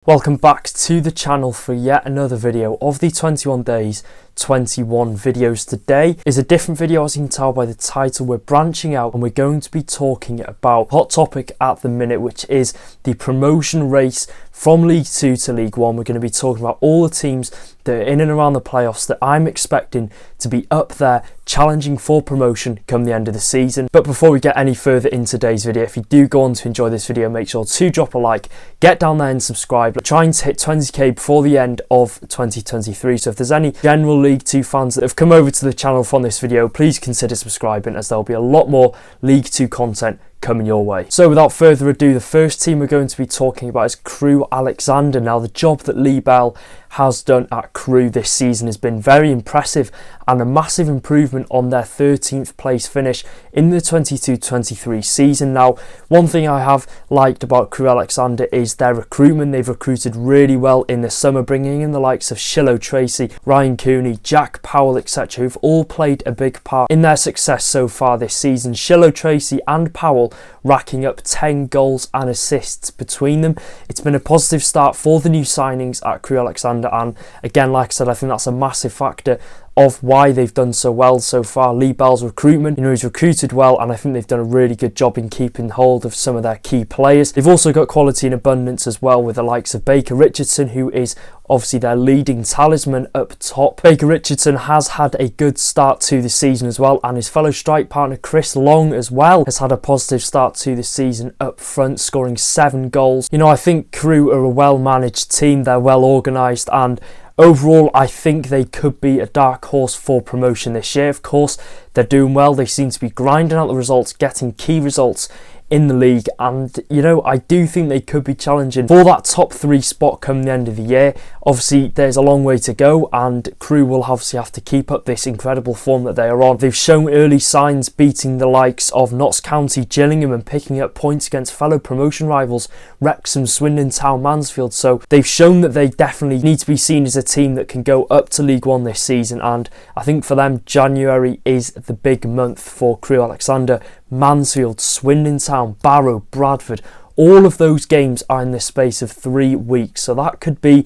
Welcome back to the channel for yet another video of the 21 days 21 videos. Today is a different video, as you can tell by the title. We're branching out and we're going to be talking about hot topic at the minute, which is the promotion race from League 2 to League 1. We're going to be talking about all the teams that are in and around the playoffs that I'm expecting to be up there challenging for promotion come the end of the season. But before we get any further in today's video, if you do go on to enjoy this video, make sure to drop a like, get down there and subscribe. We're trying to hit 20k before the end of 2023, so if there's any general League 2 fans that have come over to the channel from this video, please consider subscribing, as there'll be a lot more League 2 content coming your way. So without further ado, the first team we're going to be talking about is Crewe Alexandra. Now, the job that Lee Bell has done at Crewe this season has been very impressive and a massive improvement on their 13th place finish in the 22-23 season. Now, one thing I have liked about Crewe Alexandra is their recruitment. They've recruited really well in the summer, bringing in the likes of Shiloh Tracy, Ryan Cooney, Jack Powell, etc., who've all played a big part in their success so far this season. Shiloh Tracy and Powell racking up 10 goals and assists between them. It's been a positive start for the new signings at Crewe Alexandra, and again, like I said, I think that's a massive factor of why they've done so well so far. Lee Bell's recruitment, he's recruited well, and I think they've done a really good job in keeping hold of some of their key players. They've also got quality in abundance as well, with the likes of Baker Richardson, who is obviously their leading talisman up top. Baker Richardson has had a good start to the season as well, and his fellow strike partner Chris Long as well has had a positive start to the season up front, scoring 7 goals. I think Crewe are a well-managed team. They're well organised, and overall, I think they could be a dark horse for promotion this year. Of course, they're doing well. They seem to be grinding out the results, getting key results in the league, and I do think they could be challenging for that top 3 spot come the end of the year. Obviously, there's a long way to go, and Crewe will obviously have to keep up this incredible form that they are on. They've shown early signs, beating the likes of Notts County, Gillingham, and picking up points against fellow promotion rivals Wrexham, Swindon Town, Mansfield. So they've shown that they definitely need to be seen as a team that can go up to League 1 this season, and I think for them, January is the big month for Crewe Alexandra. Mansfield, Swindon Town, Barrow, Bradford, all of those games are in the space of 3 weeks, so that could be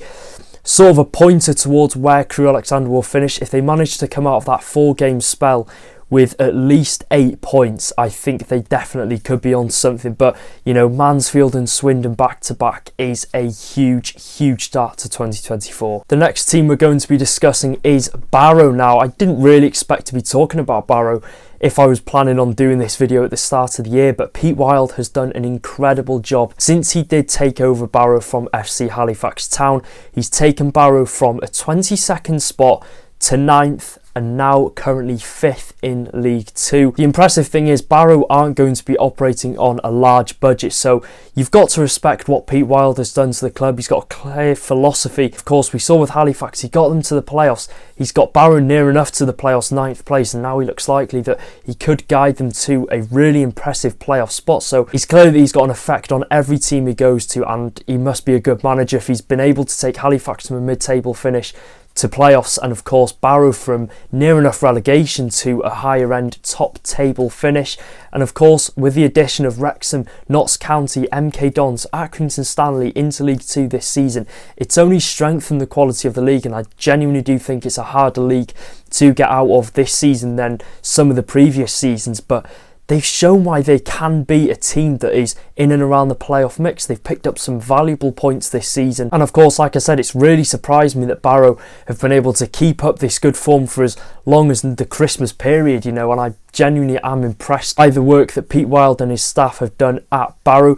sort of a pointer towards where Crewe Alexandra will finish. If they manage to come out of that 4-game spell with at least 8 points, I think they definitely could be on something. But Mansfield and Swindon back to back is a huge start to 2024. The next team we're going to be discussing is Barrow. Now, I didn't really expect to be talking about Barrow if I was planning on doing this video at the start of the year, but Pete Wild has done an incredible job since he did take over Barrow from FC Halifax Town. He's taken Barrow from a 22nd spot to 9th, and now currently 5th in League 2. The impressive thing is Barrow aren't going to be operating on a large budget, so you've got to respect what Pete Wild has done to the club. He's got a clear philosophy. Of course, we saw with Halifax, he got them to the playoffs. He's got Barrow near enough to the playoffs, 9th place, and now he looks likely that he could guide them to a really impressive playoff spot. So it's clear that he's got an effect on every team he goes to, and he must be a good manager if he's been able to take Halifax from a mid-table finish to playoffs, and of course Barrow from near enough relegation to a higher end top table finish. And of course, with the addition of Wrexham, Notts County, MK Dons, Accrington Stanley into League 2 this season, it's only strengthened the quality of the league, and I genuinely do think it's a harder league to get out of this season than some of the previous seasons. But they've shown why they can be a team that is in and around the playoff mix. They've picked up some valuable points this season. And of course, like I said, it's really surprised me that Barrow have been able to keep up this good form for as long as the Christmas period, and I genuinely am impressed by the work that Pete Wild and his staff have done at Barrow.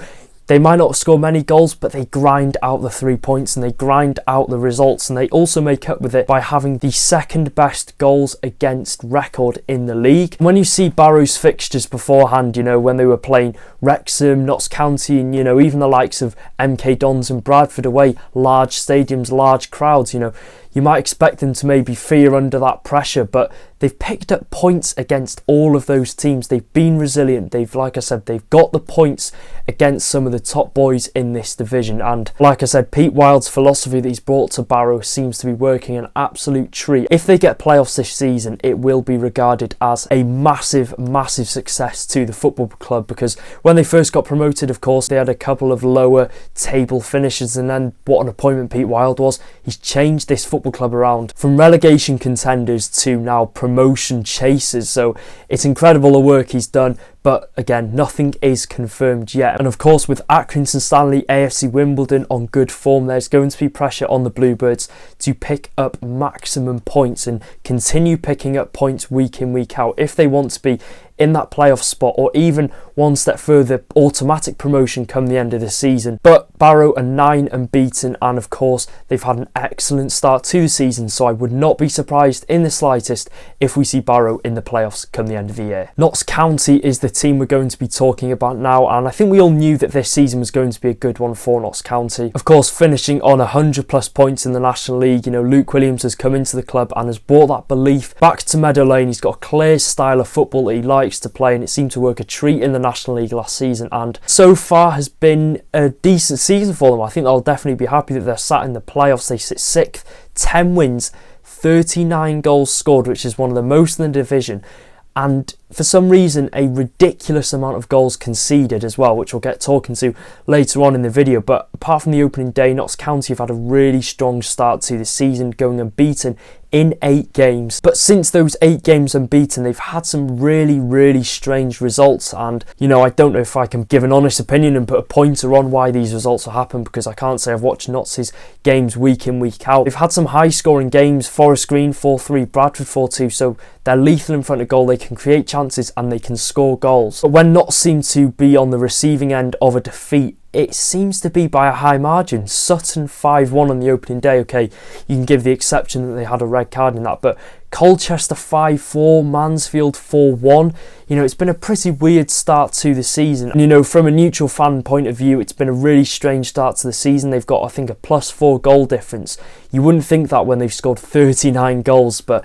They might not score many goals, but they grind out the 3 points and they grind out the results, and they also make up with it by having the 2nd best goals against record in the league. When you see Barrow's fixtures beforehand, when they were playing Wrexham, Notts County, and even the likes of MK Dons and Bradford away, large stadiums, large crowds, you might expect them to maybe fear under that pressure, but they've picked up points against all of those teams. They've been resilient. Like I said, they've got the points against some of the the top boys in this division. And like I said, Pete Wild's philosophy that he's brought to Barrow seems to be working an absolute treat. If they get playoffs this season, it will be regarded as a massive, massive success to the football club, because when they first got promoted, of course, they had a couple of lower table finishes, and then what an appointment Pete Wild was. He's changed this football club around from relegation contenders to now promotion chasers. So it's incredible the work he's done. But again, nothing is confirmed yet. And of course, with Accrington Stanley, AFC Wimbledon on good form, there's going to be pressure on the Bluebirds to pick up maximum points and continue picking up points week in, week out if they want to be in that playoff spot, or even one step further, automatic promotion come the end of the season. But Barrow are 9 unbeaten, and of course they've had an excellent start to the season, so I would not be surprised in the slightest if we see Barrow in the playoffs come the end of the year. Notts County is the team we're going to be talking about now, and I think we all knew that this season was going to be a good one for Notts County. Of course, finishing on 100 plus points in the National League, you know, Luke Williams has come into the club and has brought that belief back to Meadow Lane. He's got a clear style of football that he likes to play, and it seemed to work a treat in the National League last season, and so far has been a decent season for them. I think they'll definitely be happy that they're sat in the playoffs. They sit 6th, 10 wins, 39 goals scored, which is one of the most in the division, and for some reason a ridiculous amount of goals conceded as well, which we'll get talking to later on in the video. But apart from the opening day, Notts County have had a really strong start to the season, going unbeaten in 8 games. But since those 8 games unbeaten, they've had some really, really strange results, and you know, I don't know if I can give an honest opinion and put a pointer on why these results have happened, because I can't say I've watched Notts' games week in, week out. They've had some high scoring games: Forest Green 4-3, Bradford 4-2, so they're lethal in front of goal. They can create chances and they can score goals. But when Notts seem to be on the receiving end of a defeat, it seems to be by a high margin. Sutton 5-1 on the opening day. Okay, you can give the exception that they had a red card in that, but Colchester 5-4, Mansfield 4-1. You know, it's been a pretty weird start to the season. And, you know, from a neutral fan point of view, it's been a really strange start to the season. They've got, I think, a +4 goal difference. You wouldn't think that when they've scored 39 goals, but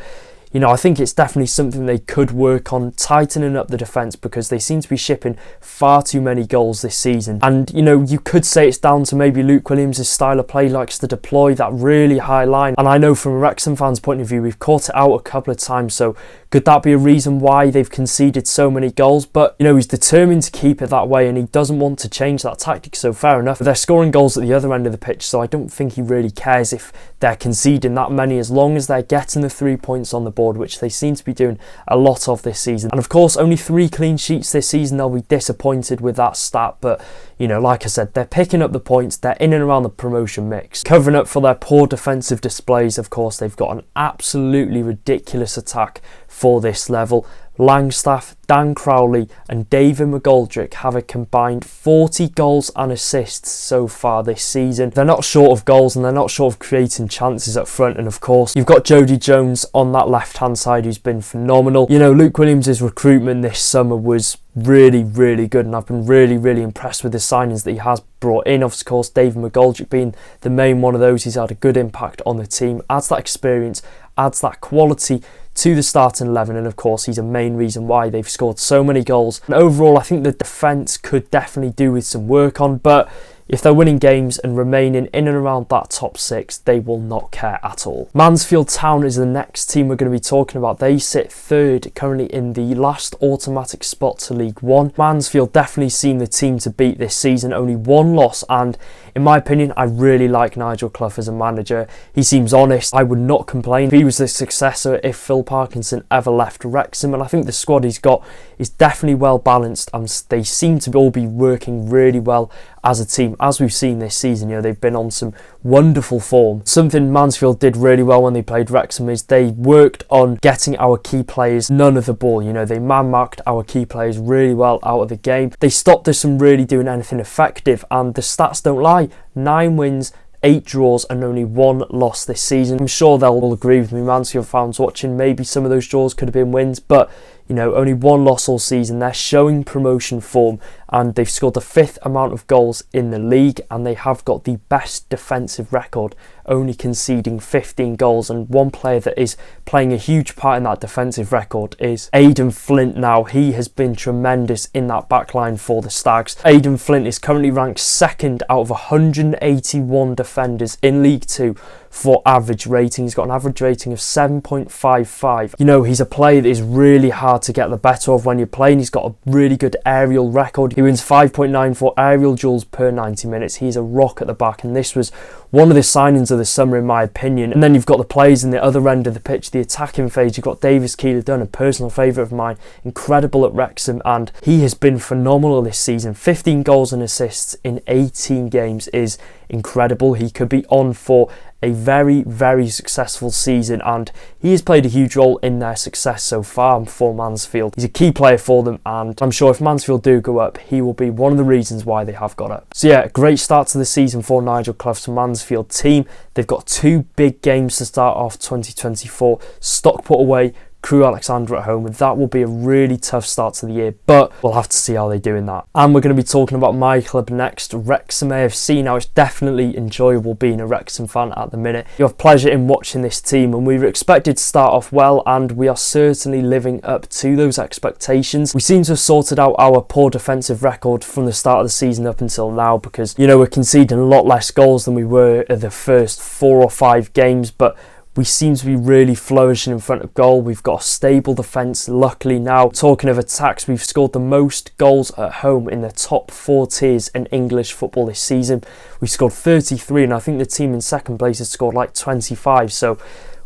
you know, I think it's definitely something they could work on, tightening up the defence, because they seem to be shipping far too many goals this season. And, you know, you could say it's down to maybe Luke Williams' style of play, likes to deploy that really high line. And I know from a Wrexham fan's point of view, we've caught it out a couple of times, so could that be a reason why they've conceded so many goals? But, you know, he's determined to keep it that way and he doesn't want to change that tactic, so fair enough. But they're scoring goals at the other end of the pitch, so I don't think he really cares if they're conceding that many, as long as they're getting the 3 points on the board, which they seem to be doing a lot of this season. And of course, only 3 clean sheets this season. They'll be disappointed with that stat, but you know, like I said, they're picking up the points. They're in and around the promotion mix. Covering up for their poor defensive displays, of course, they've got an absolutely ridiculous attack for this level. Langstaff, Dan Crowley and David McGoldrick have a combined 40 goals and assists so far this season. They're not short of goals and they're not short of creating chances up front. And of course, you've got Jody Jones on that left-hand side, who's been phenomenal. You know, Luke Williams' recruitment this summer was really, really good, and I've been really, really impressed with the signings that he has brought in. Of course, David McGoldrick being the main one of those. He's had a good impact on the team, adds that experience, adds that quality to the starting 11, and of course he's a main reason why they've scored so many goals. And overall, I think the defence could definitely do with some work on, but if they're winning games and remaining in and around that top 6, they will not care at all. Mansfield Town is the next team we're going to be talking about. They sit 3rd, currently in the last automatic spot to League One. Mansfield definitely seem the team to beat this season, only 1 loss, and in my opinion, I really like Nigel Clough as a manager. He seems honest. I would not complain if he was the successor if Phil Parkinson ever left Wrexham, and I think the squad he's got is definitely well balanced, and they seem to all be working really well as a team, as we've seen this season. You know, they've been on some wonderful form. Something Mansfield did really well when they played Wrexham is they worked on getting our key players none of the ball. You know, they man-marked our key players really well out of the game. They stopped us from really doing anything effective, and the stats don't lie. 9 wins, 8 draws and only 1 loss this season. I'm sure they'll all agree with me, Mansfield fans watching. Maybe some of those draws could have been wins, but You know, only one loss all season. They're showing promotion form, and they've scored the 5th amount of goals in the league, and they have got the best defensive record, only conceding 15 goals. And one player that is playing a huge part in that defensive record is Aidan Flint. Now, he has been tremendous in that backline for the Stags. Aidan Flint is currently ranked 2nd out of 181 defenders in League 2 for average rating. He's got an average rating of 7.55. You know, he's a player that is really hard to get the better of when you're playing. He's got a really good aerial record. He wins 5.94 aerial duels per 90 minutes. He's a rock at the back, and this was one of the signings of the summer, in my opinion. And then you've got the players in the other end of the pitch, the attacking phase. You've got Davis Keeler-Dunn, a personal favourite of mine, incredible at Wrexham, and he has been phenomenal this season. 15 goals and assists in 18 games is incredible. He could be on for a very, very successful season, and he has played a huge role in their success so far for Mansfield. He's a key player for them, and I'm sure if Mansfield do go up, he will be one of the reasons why they have got up. So yeah, great start to the season for Nigel Clough's Mansfield team. They've got 2 big games to start off 2024. Stockport away, Crewe Alexandra at home, and that will be a really tough start to the year, but we'll have to see how they do in that. And we're going to be talking about my club next, Wrexham AFC. Now, it's definitely enjoyable being a Wrexham fan at the minute. You have pleasure in watching this team, and we were expected to start off well, and we are certainly living up to those expectations. We seem to have sorted out our poor defensive record from the start of the season up until now, because, you know, we're conceding a lot less goals than we were at the first 4 or 5 games, but we seem to be really flourishing in front of goal. We've got a stable defence, luckily now. Talking of attacks, we've scored the most goals at home in the top 4 tiers in English football this season. We scored 33, and I think the team in second place has scored like 25. So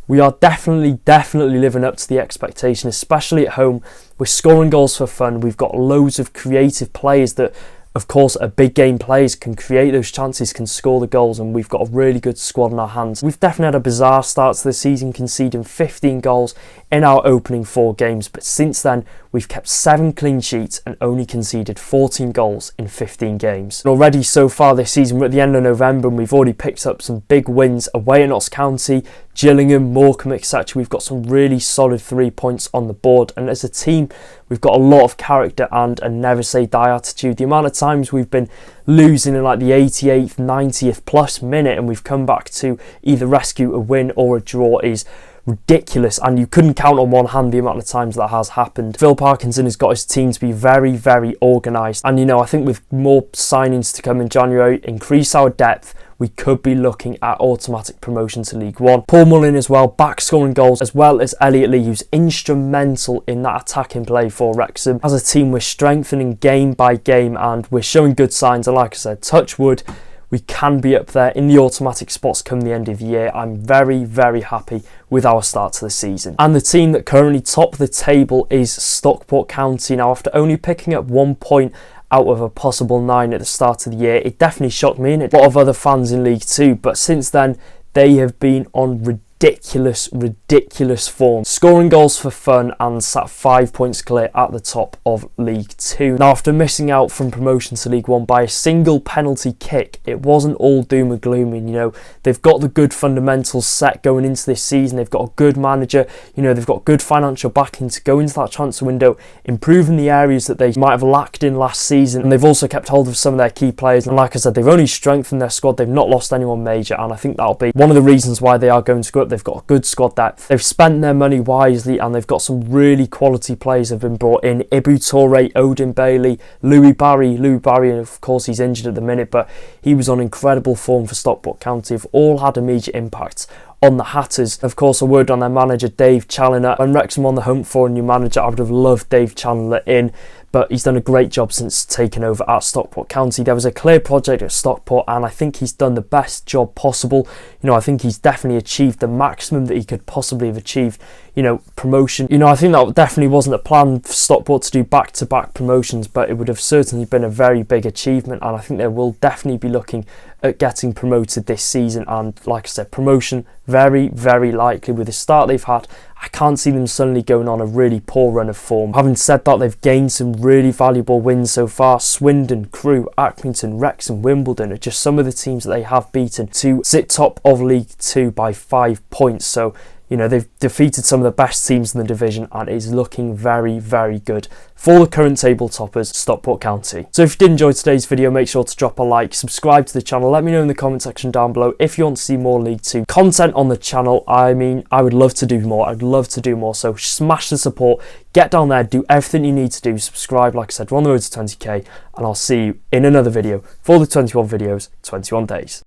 we are definitely living up to the expectation, especially at home. We're scoring goals for fun. We've got loads of creative players that, of course, are big game players, can create those chances, can score the goals, and we've got a really good squad in our hands. We've definitely had a bizarre start to the season, conceding 15 goals in our opening 4 games, but since then we've kept 7 clean sheets and only conceded 14 goals in 15 games. And already so far this season, we're at the end of November, and we've already picked up some big wins away at Notts County, Gillingham, Morecambe, etc. We've got some really solid 3 points on the board, and as a team we've got a lot of character and a never say die attitude. The amount of times we've been losing in like the 88th, 90th plus minute, and we've come back to either rescue a win or a draw is ridiculous, and you couldn't count on one hand the amount of times that has happened. Phil Parkinson has got his team to be very, very organised, and you know, I think with more signings to come in January, increase our depth, we could be looking at automatic promotion to League 1. Paul Mullin as well, back scoring goals, as well as Elliot Lee, who's instrumental in that attacking play for Wrexham. As a team, we're strengthening game by game, and we're showing good signs, and like I said, touch wood, we can be up there in the automatic spots come the end of the year. I'm very, very happy with our start to the season. And the team that currently top the table is Stockport County. Now, after only picking up 1 point out of a possible 9 at the start of the year, it definitely shocked me and a lot of other fans in League 2, but since then they have been on ridiculous form, scoring goals for fun, and sat 5 points clear at the top of League 2. Now, after missing out from promotion to League 1 by a single penalty kick, it wasn't all doom and gloom. And, you know, they've got the good fundamentals set going into this season. They've got a good manager, you know, they've got good financial backing to go into that transfer window, improving the areas that they might have lacked in last season, and they've also kept hold of some of their key players. And like I said, they've only strengthened their squad. They've not lost anyone major, and I think that'll be one of the reasons why they are going to go up. They've got a good squad depth. They've spent their money wisely, and they've got some really quality players have been brought in. Ibu Toure, Odin Bailey, Louis Barry, and of course he's injured at the minute, but he was on incredible form for Stockport County. Have all had immediate impacts on the Hatters. Of course, a word on their manager, Dave Challoner. When Wrexham on the hunt for a new manager, I would have loved Dave Challoner in, but he's done a great job since taking over at Stockport County. There was a clear project at Stockport, and I think he's done the best job possible. You know, I think he's definitely achieved the maximum that he could possibly have achieved. You know, promotion. You know, I think that definitely wasn't a plan for Stockport to do back-to-back promotions, but it would have certainly been a very big achievement, and I think they will definitely be looking at getting promoted this season. And like I said, promotion very, very likely with the start they've had. I can't see them suddenly going on a really poor run of form. Having said that, they've gained some really valuable wins so far. Swindon, Crewe, Accrington, Wrexham, Wimbledon are just some of the teams that they have beaten to sit top of League 2 by 5 points. So You know, they've defeated some of the best teams in the division and is looking very, very good for the current table toppers, Stockport County. So if you did enjoy today's video, make sure to drop a like, subscribe to the channel, let me know in the comment section down below if you want to see more League 2 content on the channel. I mean, I would love to do more, so smash the support, get down there, do everything you need to do, subscribe, like I said, we're on the road to 20k, and I'll see you in another video for the 21 videos, 21 days.